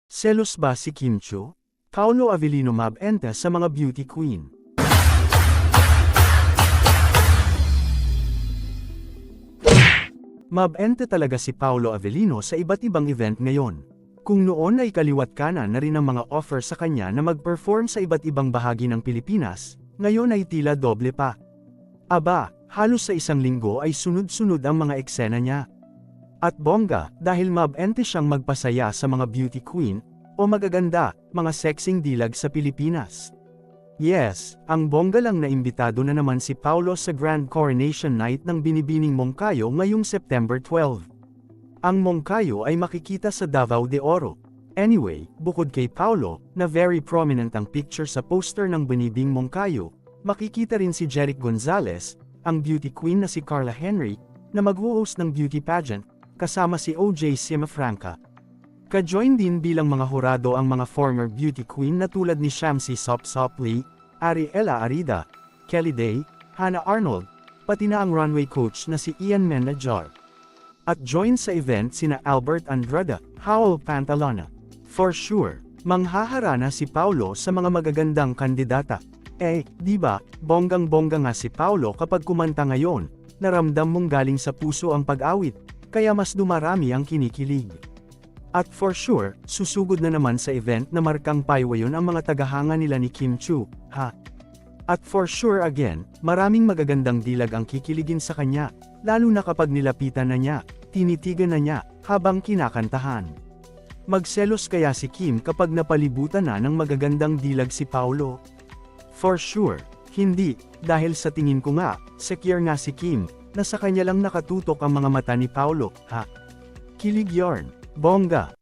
Selos ba si Kim Chiu? Paolo Avellino mabenta sa mga beauty queen. Mabenta talaga si Paolo Avellino sa iba't ibang event ngayon. Kung noon ay kaliwat kanan na rin ang mga offer sa kanya na mag-perform sa iba't ibang bahagi ng Pilipinas, ngayon ay tila doble pa. Aba, halos sa isang linggo ay sunod-sunod ang mga eksena niya. At bongga, dahil mabente siyang magpasaya sa mga beauty queen, o magaganda, mga sexing dilag sa Pilipinas. Yes, ang bongga lang na imbitado na naman si Paolo sa Grand Coronation Night ng Binibining Moncayo ngayong September 12. Ang Moncayo ay makikita sa Davao de Oro. Anyway, bukod kay Paolo, na very prominent ang picture sa poster ng Binibing Moncayo, makikita rin si Jeric Gonzalez, ang beauty queen na si Carla Henry, na mag-host ng beauty pageant, kasama si OJ Simafranca. Ka-join din bilang mga hurado ang mga former beauty queen na tulad ni Shamsi Sop Lee, Ariela Arida, Kelly Day, Hannah Arnold, pati na ang runway coach na si Ian Menajar. At join sa event sina Albert Andrada, Howell Pantalona. For sure, manghaharana si Paolo sa mga magagandang kandidata. Di ba, bonggang-bongga nga si Paolo kapag kumanta ngayon, naramdam mong galing sa puso ang pag-awit, kaya mas dumarami ang kinikilig. At for sure, susugod na naman sa event na markang paywayon ang mga tagahanga nila ni Kim Chiu, ha? At for sure again, maraming magagandang dilag ang kikiligin sa kanya, lalo na kapag nilapitan na niya, tinitigan na niya, habang kinakantahan. Magselos kaya si Kim kapag napalibutan na ng magagandang dilag si Paolo? For sure, hindi, dahil sa tingin ko nga, secure nga si Kim, na sa kanya lang nakatutok ang mga mata ni Paolo, ha? Kilig yarn, bongga.